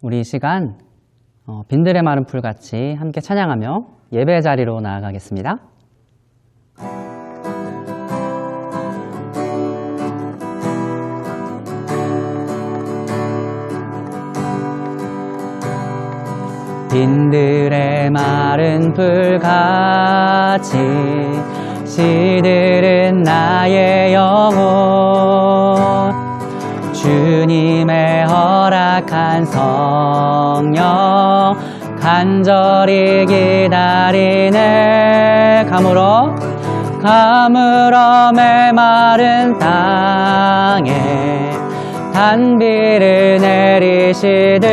우리 이 시간 빈들의 마른 풀같이 함께 찬양하며 예배 자리로 나아가겠습니다. 빈들의 마른 풀같이 시들은 나의 영혼, 주님의 허락한 성령 간절히 기다리네. 가물어 메마른 땅에 단비를 내리시듯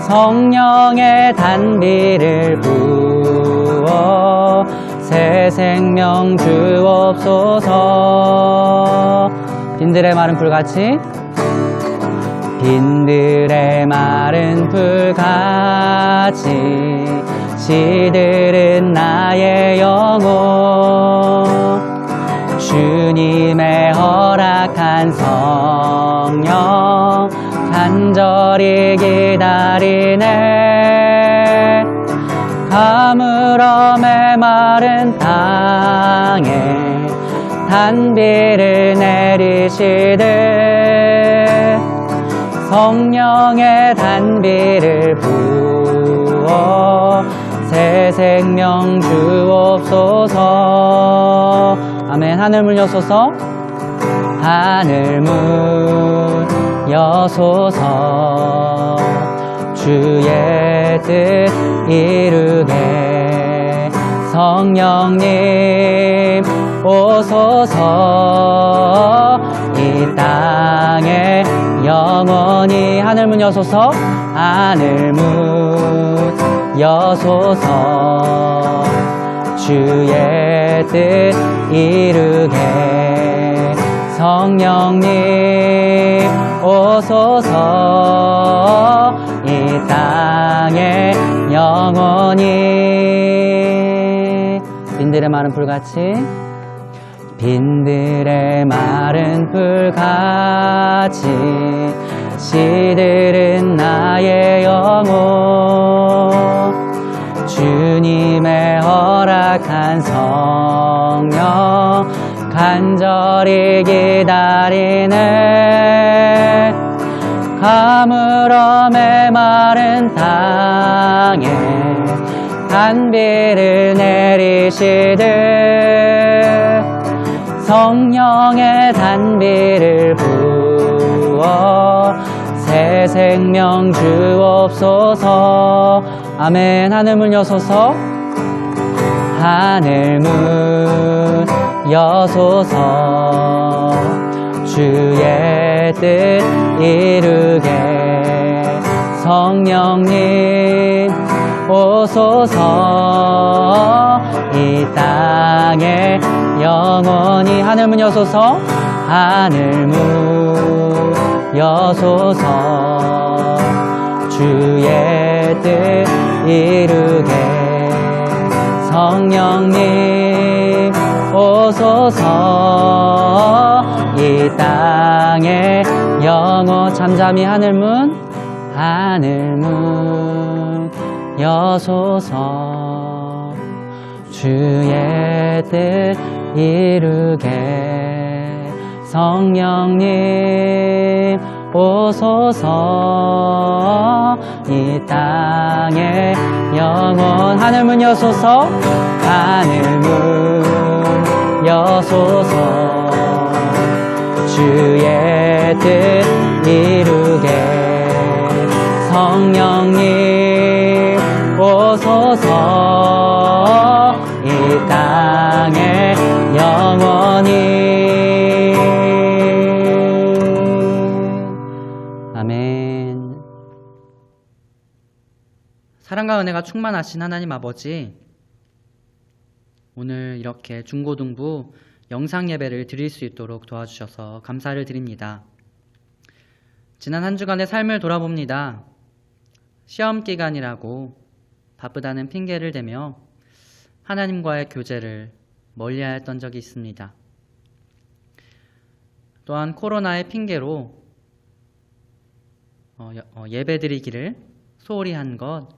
성령의 단비를 부어 새 생명 주옵소서. 빈들의 마른 풀같이 빈들의 마른 풀같이 시들은 나의 영혼, 주님의 허락한 성령 간절히 기다리네. 가물어 메마른 땅에 단비를 내리시듯 성령의 단비를 부어 새 생명 주옵소서. 아멘. 하늘 문 여소서. 하늘 문 여소서. 주의 뜻 이루게 성령님 오소서. 이 땅에 영원히 하늘 문 여소서. 하늘 문 여소서. 주의 뜻 이루게 성령님 오소서. 이 땅에 영원히. 빈들의 마른 풀같이 빈들의 마른 풀같이 시들은 나의 영혼, 주님의 허락한 성령 간절히 기다리네. 가물어 메마른 땅에 단비를 내리시듯 성령의 단비를 부어 새 생명 주옵소서. 아멘. 하늘 문 여소서. 하늘 문 여소서. 주의 뜻 이루게 성령님 오소서. 이 땅에 영원히 하늘 문 여소서. 하늘 문 여소서. 주의 뜻 이루게 성령님 오소서. 이 땅에 영원 잠잠히 하늘 문 여소서. 주의 뜻 이루게 성령님 오소서. 이 땅에 영원 하늘 문 여소서. 하늘 문 여소서. 주의 뜻 이루게 성령님 오소서. 이 땅에 영원히. 아멘. 사랑과 은혜가 충만하신 하나님 아버지, 오늘 이렇게 중고등부 영상 예배를 드릴 수 있도록 도와주셔서 감사를 드립니다. 지난 한 주간의 삶을 돌아봅니다. 시험 기간이라고 바쁘다는 핑계를 대며 하나님과의 교제를 멀리하였던 적이 있습니다. 또한 코로나의 핑계로 예배드리기를 소홀히 한 것,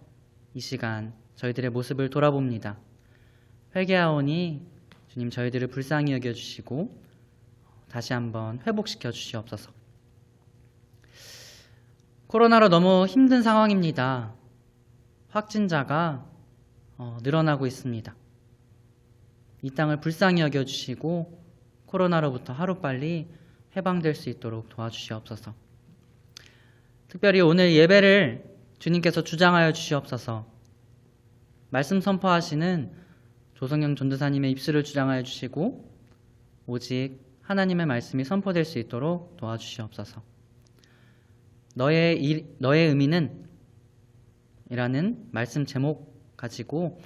이 시간 저희들의 모습을 돌아봅니다. 회개하오니 주님 저희들을 불쌍히 여겨주시고 다시 한번 회복시켜 주시옵소서. 코로나로 너무 힘든 상황입니다. 확진자가 늘어나고 있습니다. 이 땅을 불쌍히 여겨주시고 코로나로부터 하루빨리 해방될 수 있도록 도와주시옵소서. 특별히 오늘 예배를 주님께서 주장하여 주시옵소서. 말씀 선포하시는 조성영 전도사님의 입술을 주장하여 주시고 오직 하나님의 말씀이 선포될 수 있도록 도와주시옵소서. 너의 의미는 이라는 말씀 제목 가지고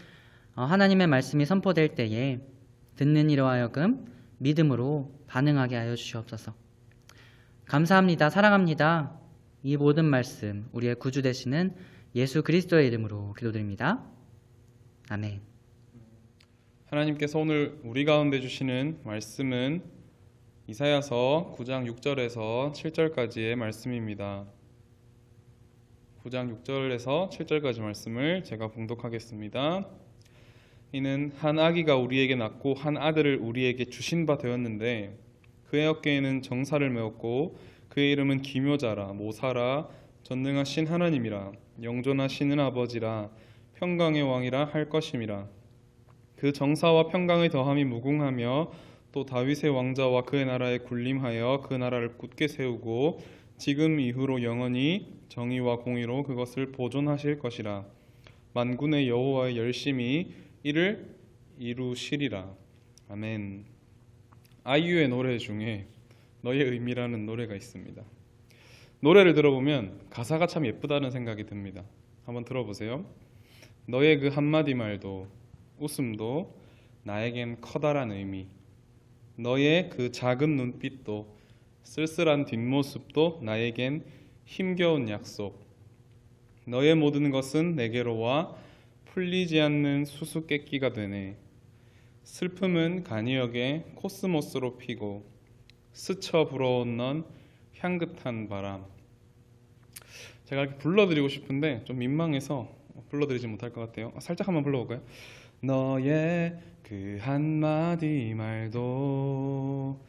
하나님의 말씀이 선포될 때에 듣는 이로 하여금 믿음으로 반응하게 하여 주시옵소서. 감사합니다. 사랑합니다. 이 모든 말씀 우리의 구주 되시는 예수 그리스도의 이름으로 기도드립니다. 아멘. 하나님께서 오늘 우리 가운데 주시는 말씀은 이사야서 9장 6절에서 7절까지의 말씀입니다. 9장 6절에서 7절까지 말씀을 제가 봉독하겠습니다. 이는 한 아기가 우리에게 낳고 한 아들을 우리에게 주신 바 되었는데 그의 어깨에는 정사를 메었고 그의 이름은 기묘자라 모사라 전능하신 하나님이라 영존하시는 아버지라 평강의 왕이라 할 것임이라. 그 정사와 평강의 더함이 무궁하며 또 다윗의 왕자와 그의 나라에 군림하여 그 나라를 굳게 세우고 지금 이후로 영원히 정의와 공의로 그것을 보존하실 것이라. 만군의 여호와의 열심히 이를 이루시리라. 아멘. 아이유의 노래 중에 너의 의미라는 노래가 있습니다. 노래를 들어보면 가사가 참 예쁘다는 생각이 듭니다. 한번 들어보세요. 너의 그 한마디 말도 웃음도 나에겐 커다란 의미, 너의 그 작은 눈빛도 쓸쓸한 뒷모습도 나에겐 힘겨운 약속, 너의 모든 것은 내게로 와 풀리지 않는 수수께끼가 되네. 슬픔은 간이역에 코스모스로 피고 스쳐 불어온 넌 향긋한 바람. 제가 이렇게 불러드리고 싶은데 좀 민망해서 불러드리지 못할 것 같아요. 살짝 한번 불러볼까요? 너의 그 한마디 말도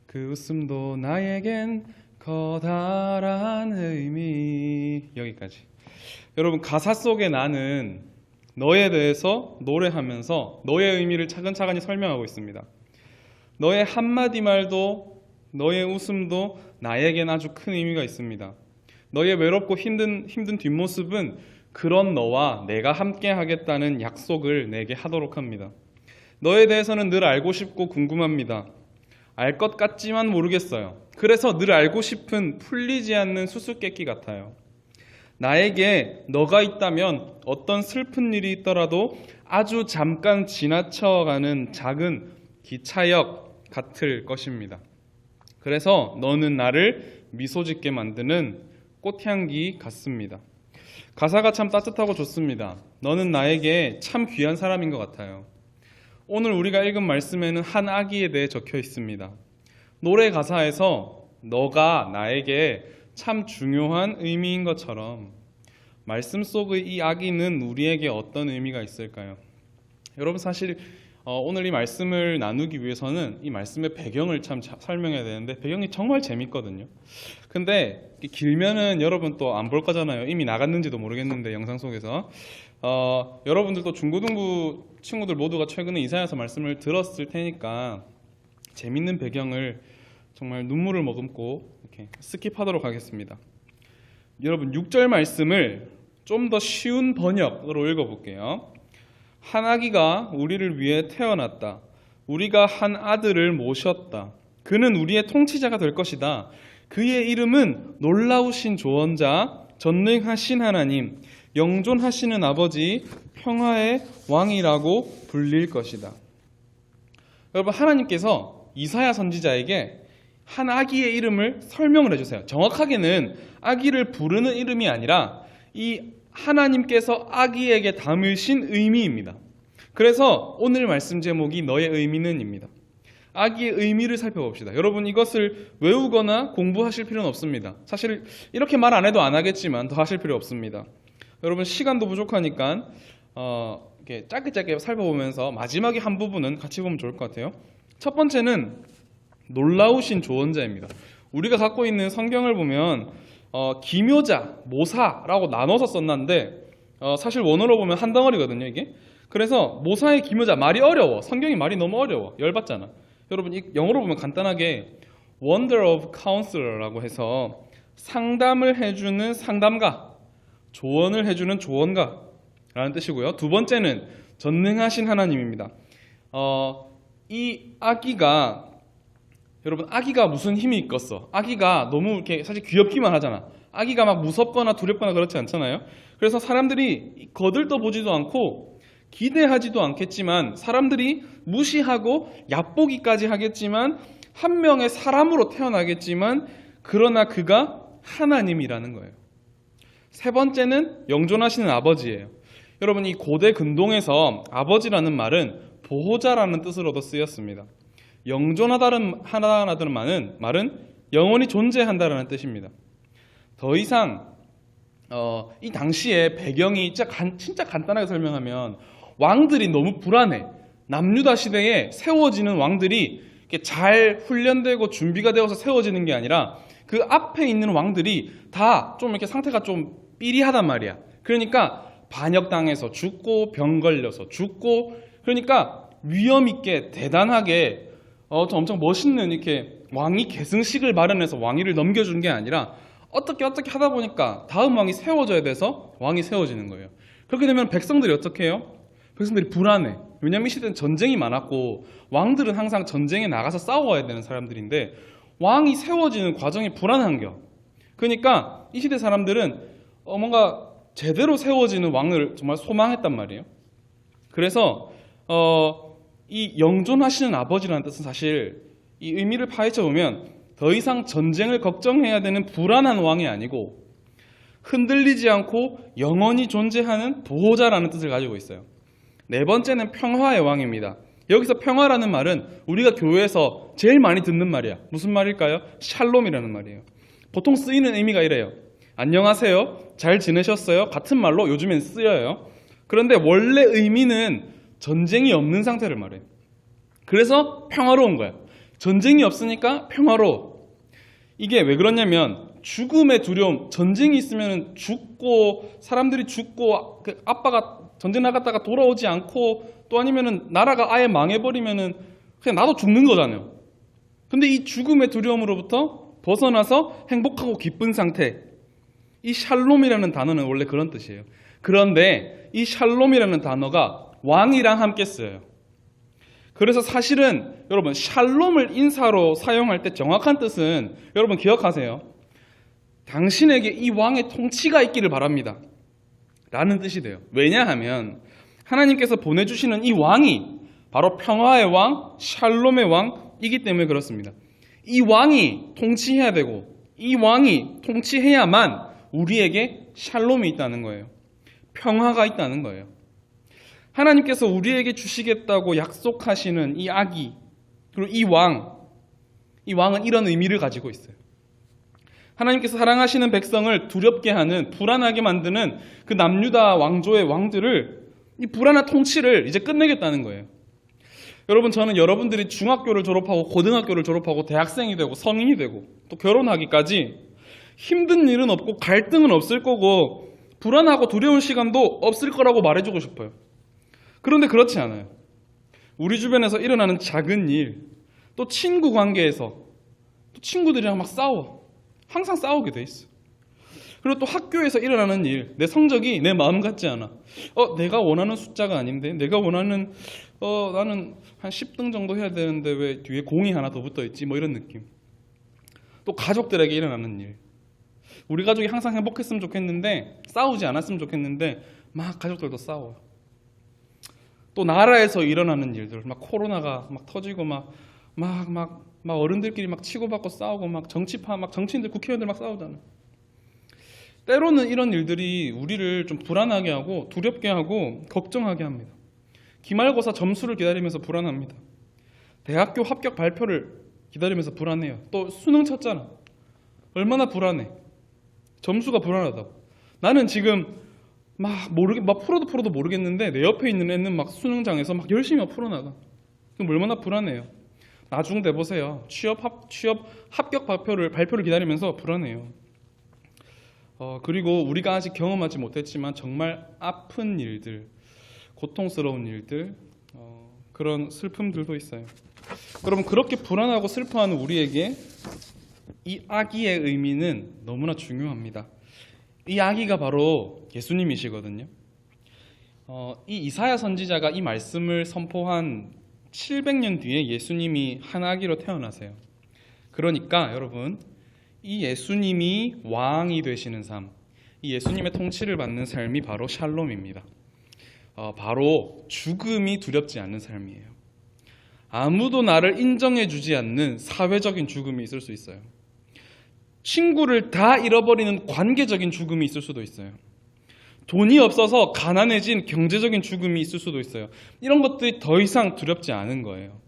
그 웃음도 나에겐 커다란 의미. 여기까지. 여러분, 가사 속에 나는 너에 대해서 노래하면서 너의 의미를 차근차근히 설명하고 있습니다. 너의 한마디 말도 너의 웃음도 나에겐 아주 큰 의미가 있습니다. 너의 외롭고 힘든 뒷모습은 그런 너와 내가 함께 하겠다는 약속을 내게 하도록 합니다. 너에 대해서는 늘 알고 싶고 궁금합니다. 알 것 같지만 모르겠어요. 그래서 늘 알고 싶은 풀리지 않는 수수께끼 같아요. 나에게 너가 있다면 어떤 슬픈 일이 있더라도 아주 잠깐 지나쳐가는 작은 기차역 같을 것입니다. 그래서 너는 나를 미소 짓게 만드는 꽃향기 같습니다. 가사가 참 따뜻하고 좋습니다. 너는 나에게 참 귀한 사람인 것 같아요. 오늘 우리가 읽은 말씀에는 한 아기에 대해 적혀 있습니다. 노래 가사에서 너가 나에게 참 중요한 의미인 것처럼 말씀 속의 이 아기는 우리에게 어떤 의미가 있을까요? 여러분, 사실 오늘 이 말씀을 나누기 위해서는 이 말씀의 배경을 참 설명해야 되는데 배경이 정말 재밌거든요. 근데 길면은 여러분 또 안 볼 거잖아요. 이미 나갔는지도 모르겠는데 영상 속에서 여러분들도 중고등부 친구들 모두가 최근에 이사야서 말씀을 들었을 테니까 재밌는 배경을 정말 눈물을 머금고 이렇게 스킵하도록 하겠습니다. 여러분, 6절 말씀을 좀 더 쉬운 번역으로 읽어볼게요. 한 아기가 우리를 위해 태어났다. 우리가 한 아들을 모셨다. 그는 우리의 통치자가 될 것이다. 그의 이름은 놀라우신 조언자, 전능하신 하나님, 영존하시는 아버지, 평화의 왕이라고 불릴 것이다. 여러분, 하나님께서 이사야 선지자에게 한 아기의 이름을 설명을 해주세요. 정확하게는 아기를 부르는 이름이 아니라 이 하나님께서 아기에게 담으신 의미입니다. 그래서 오늘 말씀 제목이 너의 의미는입니다. 아기의 의미를 살펴봅시다. 여러분 이것을 외우거나 공부하실 필요는 없습니다. 사실 이렇게 말 안 해도 안 하겠지만 더 하실 필요 없습니다. 여러분 시간도 부족하니까 이렇게 짧게 살펴보면서 마지막에 한 부분은 같이 보면 좋을 것 같아요. 첫 번째는 놀라우신 조언자입니다. 우리가 갖고 있는 성경을 보면 기묘자, 모사라고 나눠서 썼는데 사실 원어로 보면 한 덩어리거든요 이게. 그래서 모사의 기묘자 말이 어려워. 성경이 말이 너무 어려워. 열받잖아. 여러분 영어로 보면 간단하게 Wonder of Counselor라고 해서 상담을 해주는 상담가, 조언을 해주는 조언가라는 뜻이고요. 두 번째는 전능하신 하나님입니다. 이 아기가 여러분 아기가 무슨 힘이 있겠어? 아기가 너무 이렇게 사실 귀엽기만 하잖아. 아기가 막 무섭거나 두렵거나 그렇지 않잖아요. 그래서 사람들이 거들떠 보지도 않고 기대하지도 않겠지만 사람들이 무시하고 얕보기까지 하겠지만 한 명의 사람으로 태어나겠지만 그러나 그가 하나님이라는 거예요. 세 번째는 영존하시는 아버지예요. 여러분 이 고대 근동에서 아버지라는 말은 보호자라는 뜻으로도 쓰였습니다. 영존하다는 말은 영원히 존재한다라는 뜻입니다. 더 이상 이 당시의 배경이 진짜 간단하게 설명하면 왕들이 너무 불안해. 남유다 시대에 세워지는 왕들이 이렇게 잘 훈련되고 준비가 되어서 세워지는 게 아니라 그 앞에 있는 왕들이 다 좀 이렇게 상태가 좀 삐리하단 말이야. 그러니까 반역당해서 죽고 병 걸려서 죽고 그러니까 위험 있게 대단하게 엄청 멋있는 이렇게 왕이 계승식을 마련해서 왕위를 넘겨준 게 아니라 어떻게 하다 보니까 다음 왕이 세워져야 돼서 왕이 세워지는 거예요. 그렇게 되면 백성들이 어떻게 해요? 백성들이 불안해. 왜냐하면 이 시대는 전쟁이 많았고 왕들은 항상 전쟁에 나가서 싸워야 되는 사람들인데 왕이 세워지는 과정이 불안한겨. 그러니까 이 시대 사람들은 뭔가 제대로 세워지는 왕을 정말 소망했단 말이에요. 그래서 이 영존하시는 아버지라는 뜻은 사실 이 의미를 파헤쳐 보면 더 이상 전쟁을 걱정해야 되는 불안한 왕이 아니고 흔들리지 않고 영원히 존재하는 보호자라는 뜻을 가지고 있어요. 네 번째는 평화의 왕입니다. 여기서 평화라는 말은 우리가 교회에서 제일 많이 듣는 말이야. 무슨 말일까요? 샬롬이라는 말이에요. 보통 쓰이는 의미가 이래요. 안녕하세요. 잘 지내셨어요? 같은 말로 요즘엔 쓰여요. 그런데 원래 의미는 전쟁이 없는 상태를 말해요. 그래서 평화로운 거야. 전쟁이 없으니까 평화로워. 이게 왜 그러냐면 죽음의 두려움, 전쟁이 있으면 죽고 사람들이 죽고 그 아빠가 전쟁 나갔다가 돌아오지 않고 또 아니면은 나라가 아예 망해버리면은 그냥 나도 죽는 거잖아요. 근데 이 죽음의 두려움으로부터 벗어나서 행복하고 기쁜 상태, 이 샬롬이라는 단어는 원래 그런 뜻이에요. 그런데 이 샬롬이라는 단어가 왕이랑 함께 쓰여요. 그래서 사실은 여러분 샬롬을 인사로 사용할 때 정확한 뜻은 여러분 기억하세요. 당신에게 이 왕의 통치가 있기를 바랍니다 라는 뜻이 돼요. 왜냐하면 하나님께서 보내주시는 이 왕이 바로 평화의 왕, 샬롬의 왕이기 때문에 그렇습니다. 이 왕이 통치해야 되고 이 왕이 통치해야만 우리에게 샬롬이 있다는 거예요. 평화가 있다는 거예요. 하나님께서 우리에게 주시겠다고 약속하시는 이 아기, 그리고 이 왕은 이런 의미를 가지고 있어요. 하나님께서 사랑하시는 백성을 두렵게 하는, 불안하게 만드는 그 남유다 왕조의 왕들을, 이 불안한 통치를 이제 끝내겠다는 거예요. 여러분, 저는 여러분들이 중학교를 졸업하고 고등학교를 졸업하고 대학생이 되고 성인이 되고 또 결혼하기까지 힘든 일은 없고 갈등은 없을 거고 불안하고 두려운 시간도 없을 거라고 말해주고 싶어요. 그런데 그렇지 않아요. 우리 주변에서 일어나는 작은 일, 또 친구 관계에서 또 친구들이랑 막 싸워. 항상 싸우게 돼 있어. 그리고 또 학교에서 일어나는 일, 내 성적이 내 마음 같지 않아. 내가 원하는 숫자가 아닌데, 내가 원하는 나는 한 10등 정도 해야 되는데 왜 뒤에 공이 하나 더 붙어 있지? 뭐 이런 느낌. 또 가족들에게 일어나는 일. 우리 가족이 항상 행복했으면 좋겠는데, 싸우지 않았으면 좋겠는데 막 가족들도 싸워요. 또 나라에서 일어나는 일들, 막 코로나가 막 터지고 막 어른들끼리 막 치고받고 싸우고 막 정치파, 막 정치인들, 국회의원들 막 싸우잖아. 때로는 이런 일들이 우리를 좀 불안하게 하고 두렵게 하고 걱정하게 합니다. 기말고사 점수를 기다리면서 불안합니다. 대학교 합격 발표를 기다리면서 불안해요. 또 수능 쳤잖아. 얼마나 불안해. 점수가 불안하다고. 나는 지금 막 풀어도 모르겠는데 내 옆에 있는 애는 막 수능장에서 막 열심히 막 풀어나가. 그럼 얼마나 불안해요. 나중 돼 보세요. 취업 합격 발표를 기다리면서 불안해요. 그리고 우리가 아직 경험하지 못했지만 정말 아픈 일들, 고통스러운 일들, 그런 슬픔들도 있어요. 여러분, 그렇게 불안하고 슬퍼하는 우리에게 이 아기의 의미는 너무나 중요합니다. 이 아기가 바로 예수님이시거든요. 이 이사야 선지자가 이 말씀을 선포한 700년 뒤에 예수님이 한 아기로 태어나세요. 그러니까 여러분, 이 예수님이 왕이 되시는 삶, 이 예수님의 통치를 받는 삶이 바로 샬롬입니다. 바로 죽음이 두렵지 않는 삶이에요. 아무도 나를 인정해주지 않는 사회적인 죽음이 있을 수 있어요. 친구를 다 잃어버리는 관계적인 죽음이 있을 수도 있어요. 돈이 없어서 가난해진 경제적인 죽음이 있을 수도 있어요. 이런 것들이 더 이상 두렵지 않은 거예요.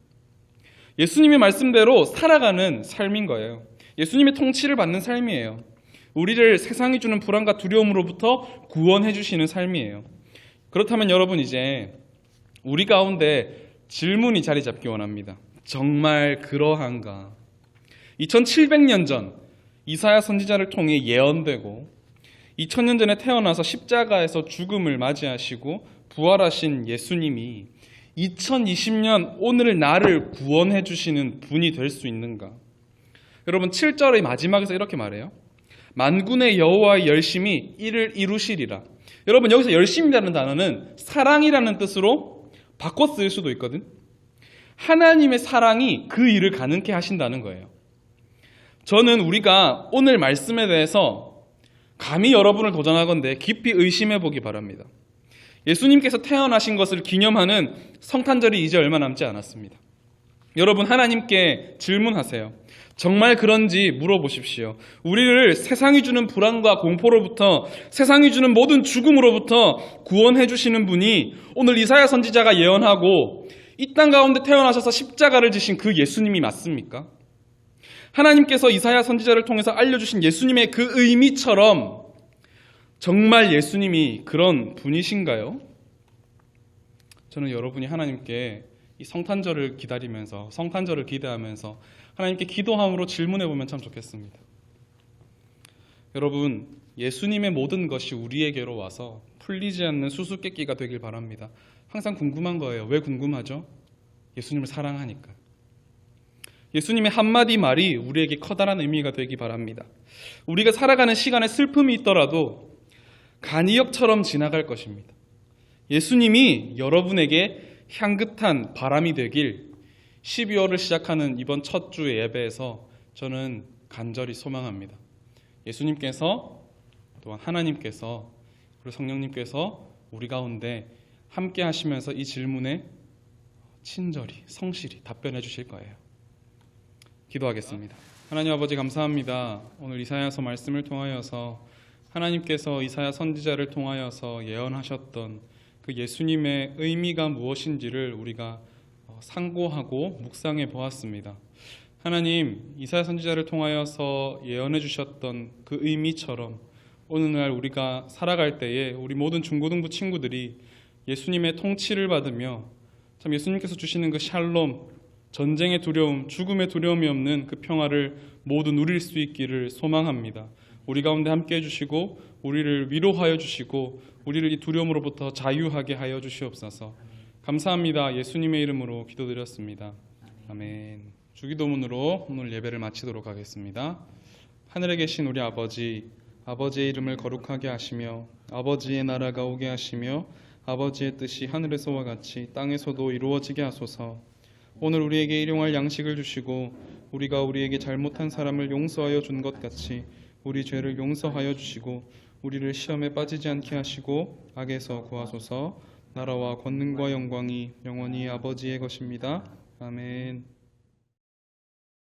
예수님의 말씀대로 살아가는 삶인 거예요. 예수님의 통치를 받는 삶이에요. 우리를 세상이 주는 불안과 두려움으로부터 구원해 주시는 삶이에요. 그렇다면 여러분, 이제 우리 가운데 질문이 자리 잡기 원합니다. 정말 그러한가? 2700년 전 이사야 선지자를 통해 예언되고 2000년 전에 태어나서 십자가에서 죽음을 맞이하시고 부활하신 예수님이 2020년 오늘 나를 구원해 주시는 분이 될 수 있는가? 여러분, 7절의 마지막에서 이렇게 말해요. 만군의 여호와의 열심이 이를 이루시리라. 여러분, 여기서 열심이라는 단어는 사랑이라는 뜻으로 바꿔 쓸 수도 있거든. 하나님의 사랑이 그 일을 가능케 하신다는 거예요. 저는 우리가 오늘 말씀에 대해서 감히 여러분을 도전하건대 깊이 의심해 보기 바랍니다. 예수님께서 태어나신 것을 기념하는 성탄절이 이제 얼마 남지 않았습니다. 여러분, 하나님께 질문하세요. 정말 그런지 물어보십시오. 우리를 세상이 주는 불안과 공포로부터, 세상이 주는 모든 죽음으로부터 구원해 주시는 분이 오늘 이사야 선지자가 예언하고 이 땅 가운데 태어나셔서 십자가를 지신 그 예수님이 맞습니까? 하나님께서 이사야 선지자를 통해서 알려주신 예수님의 그 의미처럼 정말 예수님이 그런 분이신가요? 저는 여러분이 하나님께 이 성탄절을 기다리면서, 성탄절을 기대하면서 하나님께 기도함으로 질문해 보면 참 좋겠습니다. 여러분, 예수님의 모든 것이 우리에게로 와서 풀리지 않는 수수께끼가 되길 바랍니다. 항상 궁금한 거예요. 왜 궁금하죠? 예수님을 사랑하니까. 예수님의 한마디 말이 우리에게 커다란 의미가 되기 바랍니다. 우리가 살아가는 시간에 슬픔이 있더라도 간이역처럼 지나갈 것입니다. 예수님이 여러분에게 향긋한 바람이 되길 12월을 시작하는 이번 첫 주의 예배에서 저는 간절히 소망합니다. 예수님께서, 또한 하나님께서, 그리고 성령님께서 우리 가운데 함께 하시면서 이 질문에 친절히, 성실히 답변해 주실 거예요. 기도하겠습니다. 하나님 아버지, 감사합니다. 오늘 이사야서 말씀을 통하여서 하나님께서 이사야 선지자를 통하여서 예언하셨던 그 예수님의 의미가 무엇인지를 우리가 상고하고 묵상해 보았습니다. 하나님, 이사야 선지자를 통하여서 예언해 주셨던 그 의미처럼 오늘날 우리가 살아갈 때에 우리 모든 중고등부 친구들이 예수님의 통치를 받으며 참 예수님께서 주시는 그 샬롬, 전쟁의 두려움, 죽음의 두려움이 없는 그 평화를 모두 누릴 수 있기를 소망합니다. 우리 가운데 함께 해주시고 우리를 위로하여 주시고 우리를 이 두려움으로부터 자유하게 하여 주시옵소서. 감사합니다. 예수님의 이름으로 기도드렸습니다. 아멘. 주기도문으로 오늘 예배를 마치도록 하겠습니다. 하늘에 계신 우리 아버지, 아버지의 이름을 거룩하게 하시며 아버지의 나라가 오게 하시며 아버지의 뜻이 하늘에서와 같이 땅에서도 이루어지게 하소서. 오늘 우리에게 일용할 양식을 주시고 우리가 우리에게 잘못한 사람을 용서하여 준 것 같이 우리 죄를 용서하여 주시고 우리를 시험에 빠지지 않게 하시고 악에서 구하소서. 나라와 권능과 영광이 영원히 아버지의 것입니다. 아멘.